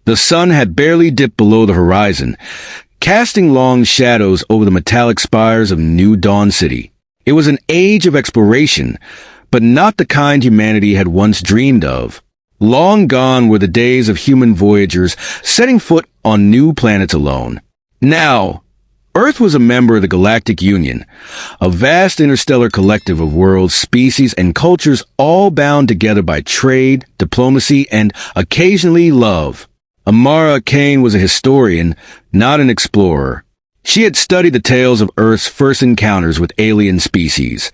The sun had barely dipped below the horizon, casting long shadows over the metallic spires of New Dawn City. It was an age of exploration, but not the kind humanity had once dreamed of. Long gone were the days of human voyagers setting foot on new planets alone. Now, Earth was a member of the Galactic Union, a vast interstellar collective of worlds, species, and cultures all bound together by trade, diplomacy, and occasionally love. Amara Kane was a historian, not an explorer. She had studied the tales of Earth's first encounters with alien species,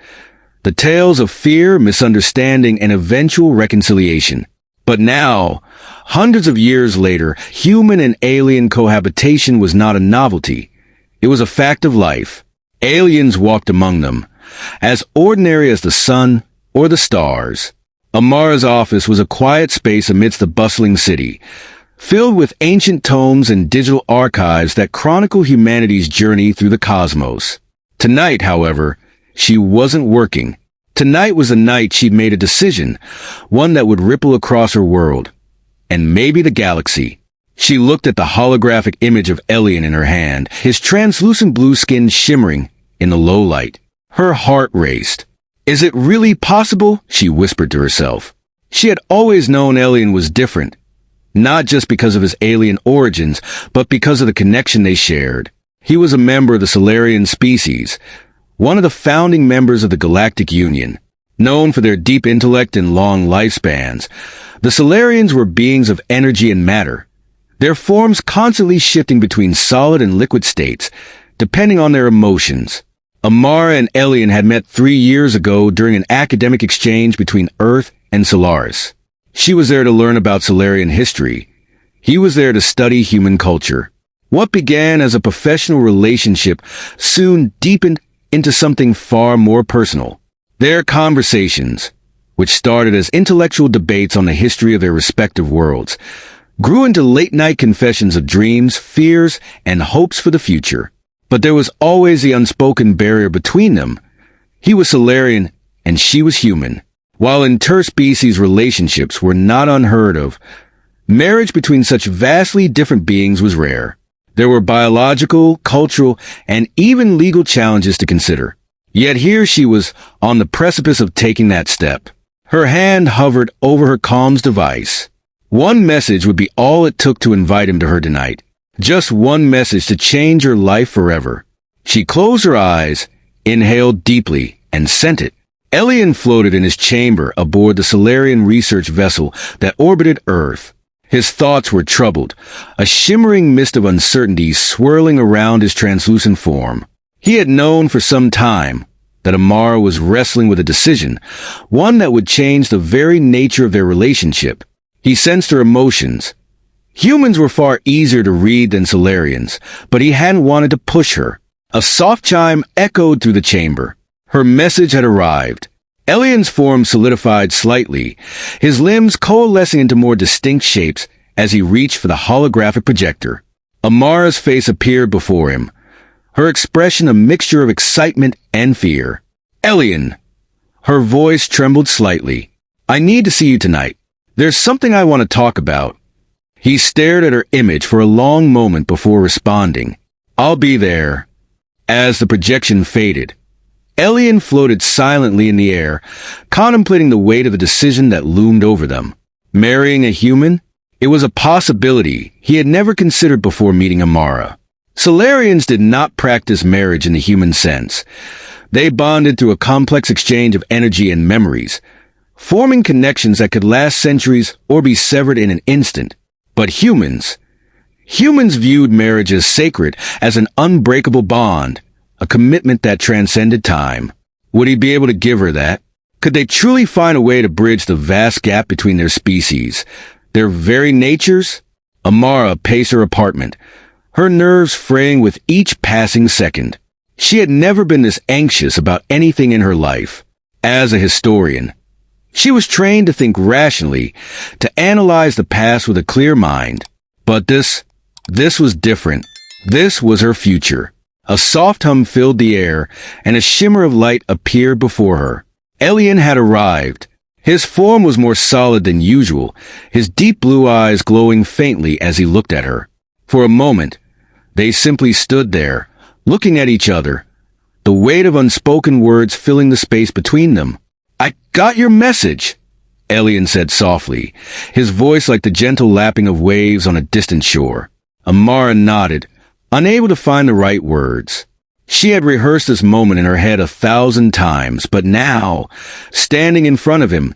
the tales of fear, misunderstanding, and eventual reconciliation. But now, hundreds of years later, human and alien cohabitation was not a novelty. It was a fact of life. Aliens walked among them, as ordinary as the sun or the stars. Amara's office was a quiet space amidst the bustling city, filled with ancient tomes and digital archives that chronicle humanity's journey through the cosmos. Tonight, however, she wasn't working. Tonight was the night she'd made a decision, one that would ripple across her world, and maybe the galaxy. She looked at the holographic image of Elian in her hand, his translucent blue skin shimmering in the low light. Her heart raced. Is it really possible? She whispered to herself. She had always known Elian was different, not just because of his alien origins, but because of the connection they shared. He was a member of the Solarian species, one of the founding members of the Galactic Union. Known for their deep intellect and long lifespans, the Solarians were beings of energy and matter, their forms constantly shifting between solid and liquid states, depending on their emotions. Amara and Elian had met 3 years ago during an academic exchange between Earth and Solaris. She was there to learn about Solarian history. He was there to study human culture. What began as a professional relationship soon deepened into something far more personal. Their conversations, which started as intellectual debates on the history of their respective worlds, grew into late-night confessions of dreams, fears, and hopes for the future. But there was always the unspoken barrier between them. He was Solarian, and she was human. While interspecies relationships were not unheard of, marriage between such vastly different beings was rare. There were biological, cultural, and even legal challenges to consider. Yet here she was on the precipice of taking that step. Her hand hovered over her comms device. One message would be all it took to invite him to her tonight. Just one message to change her life forever. She closed her eyes, inhaled deeply, and sent it. Elian floated in his chamber aboard the Solarian research vessel that orbited Earth. His thoughts were troubled, a shimmering mist of uncertainty swirling around his translucent form. He had known for some time that Amara was wrestling with a decision, one that would change the very nature of their relationship. He sensed her emotions. Humans were far easier to read than Solarians, but he hadn't wanted to push her. A soft chime echoed through the chamber. Her message had arrived. Elian's form solidified slightly, his limbs coalescing into more distinct shapes as he reached for the holographic projector. Amara's face appeared before him, her expression a mixture of excitement and fear. Elian! Her voice trembled slightly. I need to see you tonight. There's something I want to talk about. He stared at her image for a long moment before responding. I'll be there. As the projection faded, Elian floated silently in the air, contemplating the weight of the decision that loomed over them. Marrying a human? It was a possibility he had never considered before meeting Amara. Solarians did not practice marriage in the human sense. They bonded through a complex exchange of energy and memories, forming connections that could last centuries or be severed in an instant. But humans viewed marriage as sacred, as an unbreakable bond, a commitment that transcended time. Would he be able to give her that? Could they truly find a way to bridge the vast gap between their species, their very natures? Amara paced her apartment, her nerves fraying with each passing second. She had never been this anxious about anything in her life. As a historian, she was trained to think rationally, to analyze the past with a clear mind. But this was different. This was her future. A soft hum filled the air, and a shimmer of light appeared before her. Elian had arrived. His form was more solid than usual, his deep blue eyes glowing faintly as he looked at her. For a moment, they simply stood there, looking at each other, the weight of unspoken words filling the space between them. "I got your message," Elian said softly, his voice like the gentle lapping of waves on a distant shore. Amara nodded, unable to find the right words. She had rehearsed this moment in her head 1,000 times, but now, standing in front of him,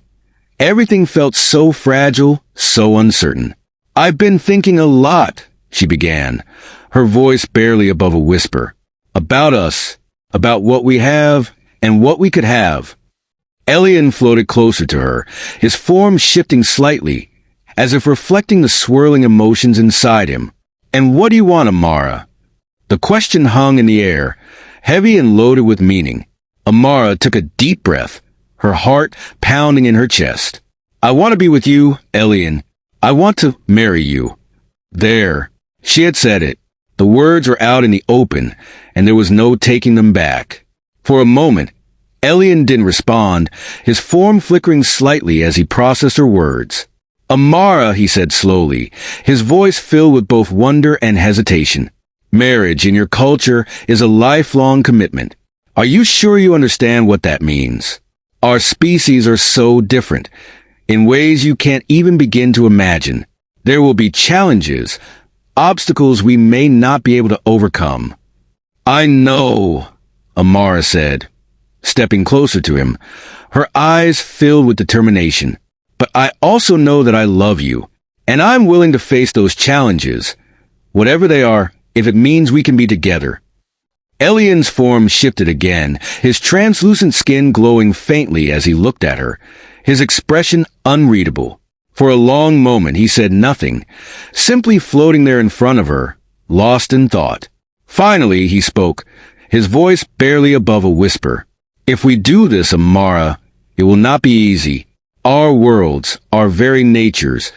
everything felt so fragile, so uncertain. "I've been thinking a lot," she began, her voice barely above a whisper. "About us, about what we have, and what we could have." Elian floated closer to her, his form shifting slightly, as if reflecting the swirling emotions inside him. "And what do you want, Amara?" The question hung in the air, heavy and loaded with meaning. Amara took a deep breath, her heart pounding in her chest. "I want to be with you, Elian. I want to marry you." There, she had said it. The words were out in the open, and there was no taking them back. For a moment, Elian didn't respond, his form flickering slightly as he processed her words. "Amara," he said slowly, his voice filled with both wonder and hesitation. "Marriage in your culture is a lifelong commitment. Are you sure you understand what that means? Our species are so different, in ways you can't even begin to imagine. There will be challenges, obstacles we may not be able to overcome." "I know," Amara said, stepping closer to him, her eyes filled with determination. "But I also know that I love you, and I'm willing to face those challenges, whatever they are, if it means we can be together." Elian's form shifted again, his translucent skin glowing faintly as he looked at her, his expression unreadable. For a long moment he said nothing, simply floating there in front of her, lost in thought. Finally he spoke, his voice barely above a whisper. "If we do this, Amara, it will not be easy. Our worlds, our very natures,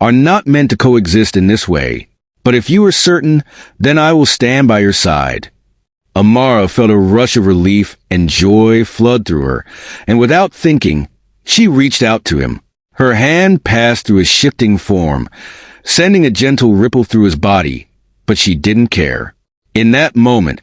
are not meant to coexist in this way. But if you are certain, then I will stand by your side." Amara felt a rush of relief and joy flood through her, and without thinking, she reached out to him. Her hand passed through his shifting form, sending a gentle ripple through his body, but she didn't care. In that moment,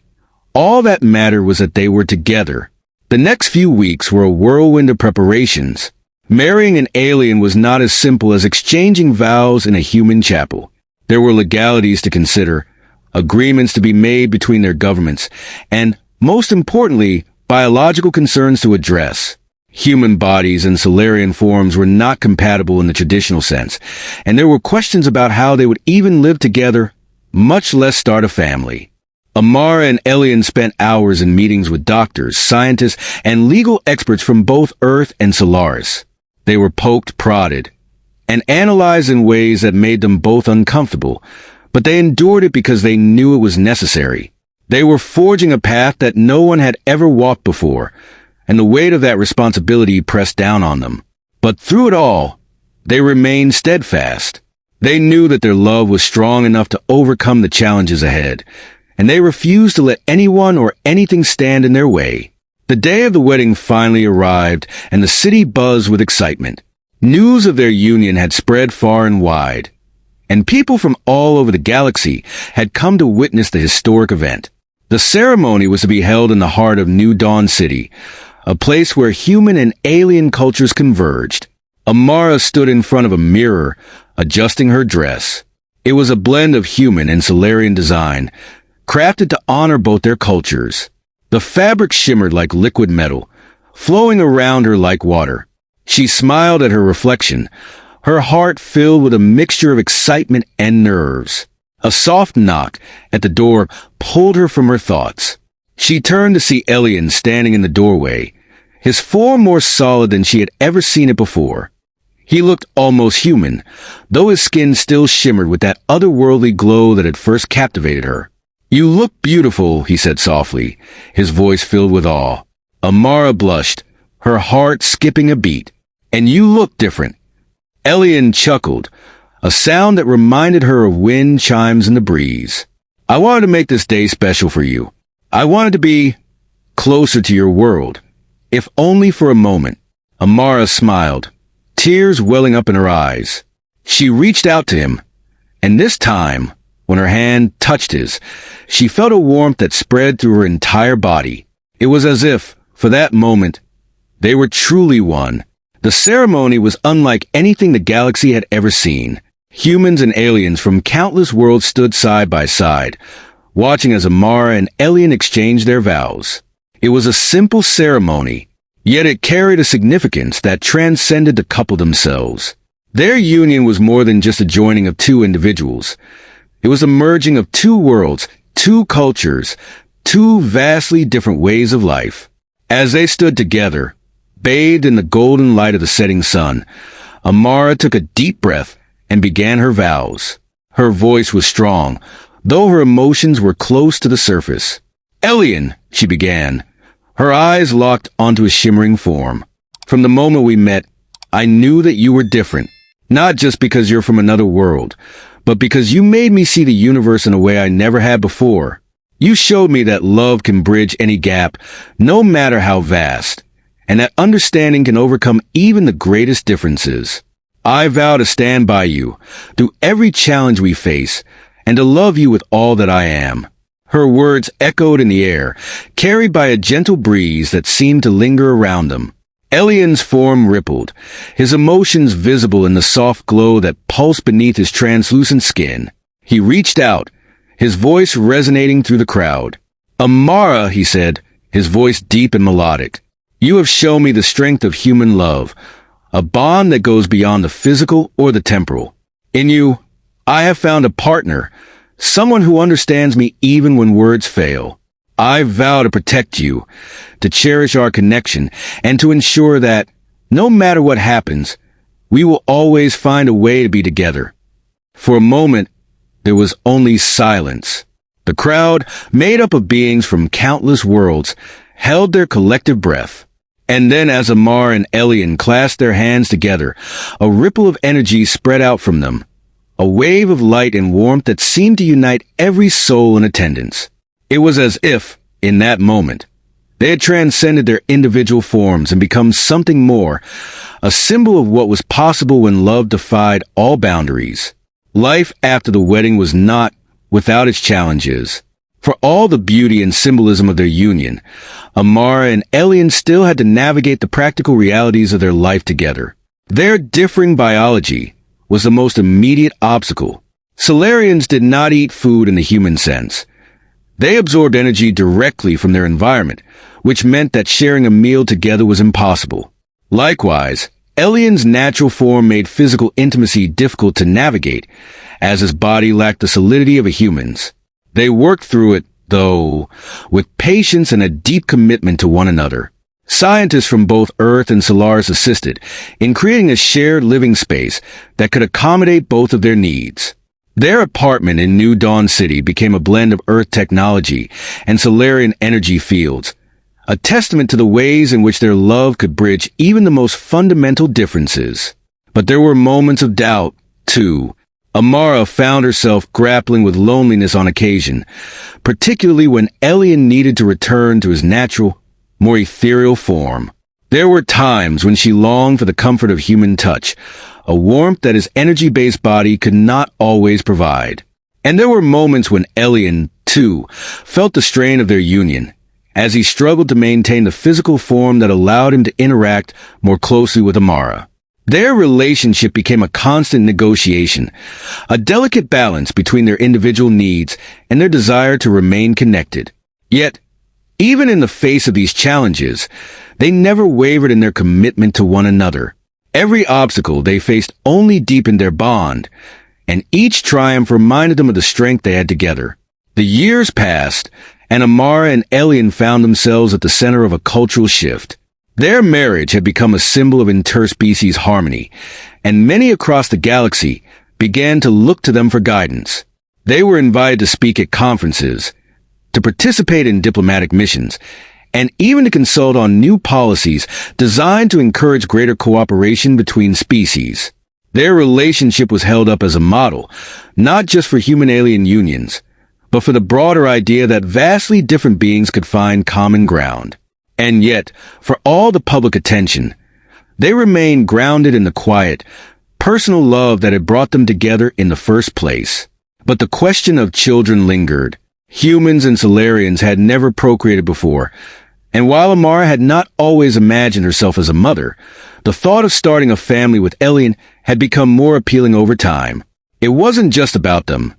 all that mattered was that they were together. The next few weeks were a whirlwind of preparations. Marrying an alien was not as simple as exchanging vows in a human chapel. There were legalities to consider, agreements to be made between their governments, and, most importantly, biological concerns to address. Human bodies and Solarian forms were not compatible in the traditional sense, and there were questions about how they would even live together, much less start a family. Amara and Elian spent hours in meetings with doctors, scientists, and legal experts from both Earth and Solaris. They were poked, prodded, and analyzed in ways that made them both uncomfortable, but they endured it because they knew it was necessary. They were forging a path that no one had ever walked before, and the weight of that responsibility pressed down on them. But through it all, they remained steadfast. They knew that their love was strong enough to overcome the challenges ahead, and they refused to let anyone or anything stand in their way. The day of the wedding finally arrived, and the city buzzed with excitement. News of their union had spread far and wide, and people from all over the galaxy had come to witness the historic event. The ceremony was to be held in the heart of New Dawn City, a place where human and alien cultures converged. Amara stood in front of a mirror, adjusting her dress. It was a blend of human and Solarian design, crafted to honor both their cultures. The fabric shimmered like liquid metal, flowing around her like water. She smiled at her reflection, her heart filled with a mixture of excitement and nerves. A soft knock at the door pulled her from her thoughts. She turned to see Elian standing in the doorway, his form more solid than she had ever seen it before. He looked almost human, though his skin still shimmered with that otherworldly glow that had first captivated her. "You look beautiful," he said softly, his voice filled with awe. Amara blushed, her heart skipping a beat. "And you look different." Elian chuckled, a sound that reminded her of wind chimes in the breeze. "I wanted to make this day special for you. I wanted to be closer to your world, if only for a moment." Amara smiled, tears welling up in her eyes. She reached out to him, and this time, when her hand touched his, she felt a warmth that spread through her entire body. It was as if, for that moment, they were truly one. The ceremony was unlike anything the galaxy had ever seen. Humans and aliens from countless worlds stood side by side, watching as Amara and Elian exchanged their vows. It was a simple ceremony, yet it carried a significance that transcended the couple themselves. Their union was more than just a joining of two individuals. It was a merging of two worlds, two cultures, two vastly different ways of life. As they stood together, bathed in the golden light of the setting sun, Amara took a deep breath and began her vows. Her voice was strong, though her emotions were close to the surface. "Elian," she began, her eyes locked onto his shimmering form. "From the moment we met, I knew that you were different, not just because you're from another world, but because you made me see the universe in a way I never had before. You showed me that love can bridge any gap, no matter how vast, and that understanding can overcome even the greatest differences. I vow to stand by you through every challenge we face, and to love you with all that I am." Her words echoed in the air, carried by a gentle breeze that seemed to linger around them. Elian's form rippled, his emotions visible in the soft glow that pulsed beneath his translucent skin. He reached out, his voice resonating through the crowd. "Amara," he said, his voice deep and melodic, "you have shown me the strength of human love, a bond that goes beyond the physical or the temporal. In you, I have found a partner, someone who understands me even when words fail. I vow to protect you, to cherish our connection, and to ensure that, no matter what happens, we will always find a way to be together." For a moment, there was only silence. The crowd, made up of beings from countless worlds, held their collective breath. And then as Amar and Elian clasped their hands together, a ripple of energy spread out from them, a wave of light and warmth that seemed to unite every soul in attendance. It was as if, in that moment, they had transcended their individual forms and become something more, a symbol of what was possible when love defied all boundaries. Life after the wedding was not without its challenges. For all the beauty and symbolism of their union, Amara and Elian still had to navigate the practical realities of their life together. Their differing biology was the most immediate obstacle. Solarians did not eat food in the human sense. They absorbed energy directly from their environment, which meant that sharing a meal together was impossible. Likewise, Elian's natural form made physical intimacy difficult to navigate, as his body lacked the solidity of a human's. They worked through it, though, with patience and a deep commitment to one another. Scientists from both Earth and Solaris assisted in creating a shared living space that could accommodate both of their needs. Their apartment in New Dawn City became a blend of Earth technology and Solarian energy fields, a testament to the ways in which their love could bridge even the most fundamental differences. But there were moments of doubt, too. Amara found herself grappling with loneliness on occasion, particularly when Elian needed to return to his natural, more ethereal form. There were times when she longed for the comfort of human touch, a warmth that his energy-based body could not always provide. And there were moments when Elian, too, felt the strain of their union, as he struggled to maintain the physical form that allowed him to interact more closely with Amara. Their relationship became a constant negotiation, a delicate balance between their individual needs and their desire to remain connected. Yet, even in the face of these challenges, they never wavered in their commitment to one another. Every obstacle they faced only deepened their bond, and each triumph reminded them of the strength they had together. The years passed, and Amara and Elian found themselves at the center of a cultural shift. Their marriage had become a symbol of interspecies harmony, and many across the galaxy began to look to them for guidance. They were invited to speak at conferences, to participate in diplomatic missions, and even to consult on new policies designed to encourage greater cooperation between species. Their relationship was held up as a model, not just for human-alien unions, but for the broader idea that vastly different beings could find common ground. And yet, for all the public attention, They remained grounded in the quiet, personal love that had brought them together in the first place. But the question of children lingered. Humans and Solarians had never procreated before, and while Amara had not always imagined herself as a mother, the thought of starting a family with Elian had become more appealing over time. It wasn't just about them.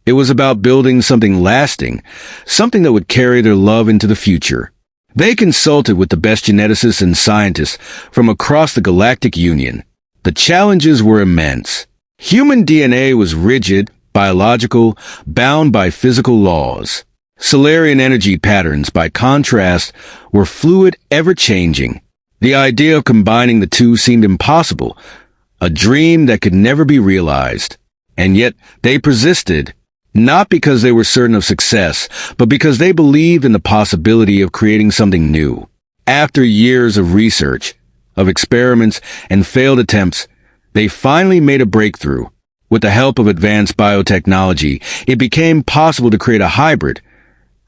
It was about building something lasting, something that would carry their love into the future. They consulted with the best geneticists and scientists from across the Galactic Union. The challenges were immense. Human DNA was rigid, biological, bound by physical laws. Solarian energy patterns, by contrast, were fluid, ever-changing. The idea of combining the two seemed impossible, a dream that could never be realized. And yet, they persisted, not because they were certain of success, but because they believed in the possibility of creating something new. After years of research, of experiments, and failed attempts, they finally made a breakthrough. With the help of advanced biotechnology, it became possible to create a hybrid,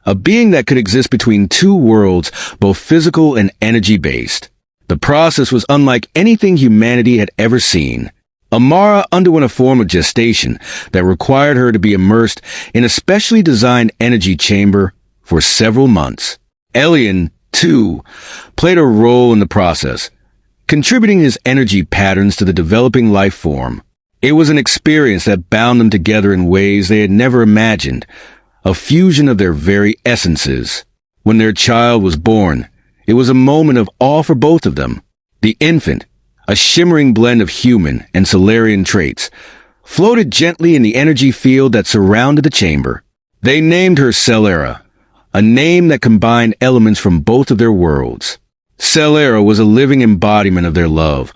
a being that could exist between two worlds, both physical and energy-based. The process was unlike anything humanity had ever seen. Amara underwent a form of gestation that required her to be immersed in a specially designed energy chamber for several months. Elian, too, played a role in the process, contributing his energy patterns to the developing life form. It was an experience that bound them together in ways they had never imagined, a fusion of their very essences. When their child was born, it was a moment of awe for both of them. The infant, a shimmering blend of human and Solarian traits, floated gently in the energy field that surrounded the chamber. They named her Celera, a name that combined elements from both of their worlds. Celera was a living embodiment of their love,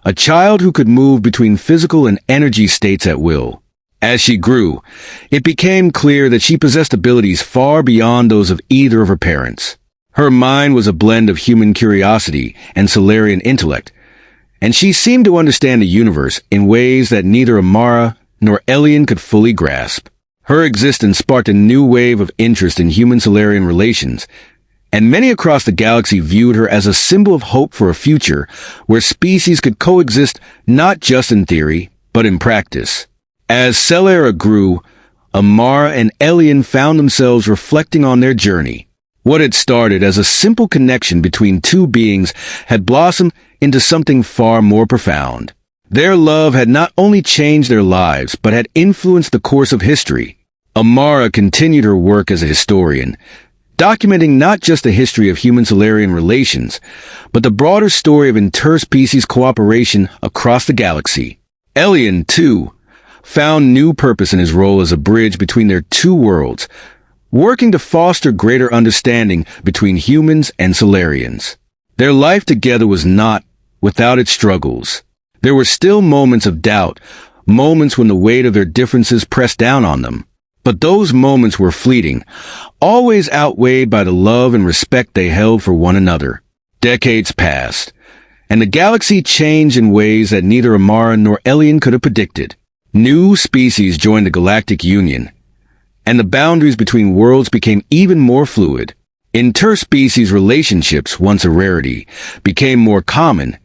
a child who could move between physical and energy states at will. As she grew, it became clear that she possessed abilities far beyond those of either of her parents. Her mind was a blend of human curiosity and Solarian intellect, and she seemed to understand the universe in ways that neither Amara nor Elian could fully grasp. Her existence sparked a new wave of interest in human-Solarian relations, and many across the galaxy viewed her as a symbol of hope for a future where species could coexist not just in theory, but in practice. As Celera grew, Amara and Elian found themselves reflecting on their journey. What had started as a simple connection between two beings had blossomed into something far more profound. Their love had not only changed their lives, but had influenced the course of history. Amara continued her work as a historian, documenting not just the history of human-Solarian relations, but the broader story of interspecies cooperation across the galaxy. Elian, too, found new purpose in his role as a bridge between their two worlds, working to foster greater understanding between humans and Solarians. Their life together was not without its struggles. There were still moments of doubt, moments when the weight of their differences pressed down on them. But those moments were fleeting, always outweighed by the love and respect they held for one another. Decades passed, and the galaxy changed in ways that neither Amara nor Elian could have predicted. New species joined the Galactic Union, and the boundaries between worlds became even more fluid. Interspecies relationships, once a rarity, became more common,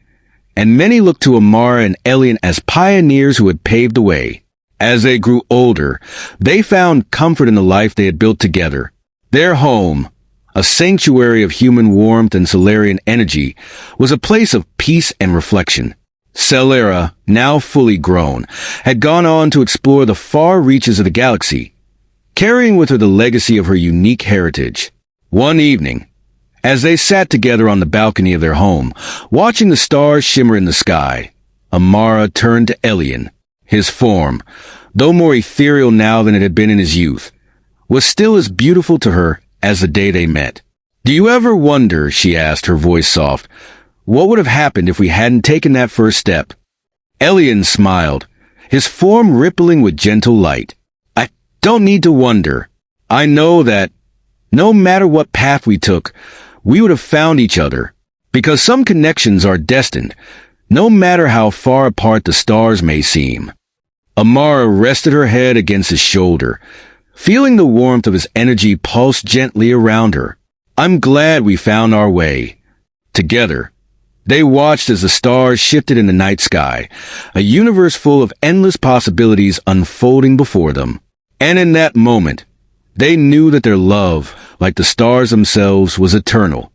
and many looked to Amara and Elian as pioneers who had paved the way. As they grew older, they found comfort in the life they had built together. Their home, a sanctuary of human warmth and Solarian energy, was a place of peace and reflection. Celera, now fully grown, had gone on to explore the far reaches of the galaxy, carrying with her the legacy of her unique heritage. One evening, as they sat together on the balcony of their home, watching the stars shimmer in the sky, Amara turned to Elian. His form, though more ethereal now than it had been in his youth, was still as beautiful to her as the day they met. "Do you ever wonder," she asked, her voice soft, "what would have happened if we hadn't taken that first step?" Elian smiled, his form rippling with gentle light. "I don't need to wonder. I know that, no matter what path we took, we would have found each other, because some connections are destined, no matter how far apart the stars may seem." Amara rested her head against his shoulder, feeling the warmth of his energy pulse gently around her. "I'm glad we found our way. Together. They watched as the stars shifted in the night sky, a universe full of endless possibilities unfolding before them. And in that moment, they knew that their love, like the stars themselves, was eternal.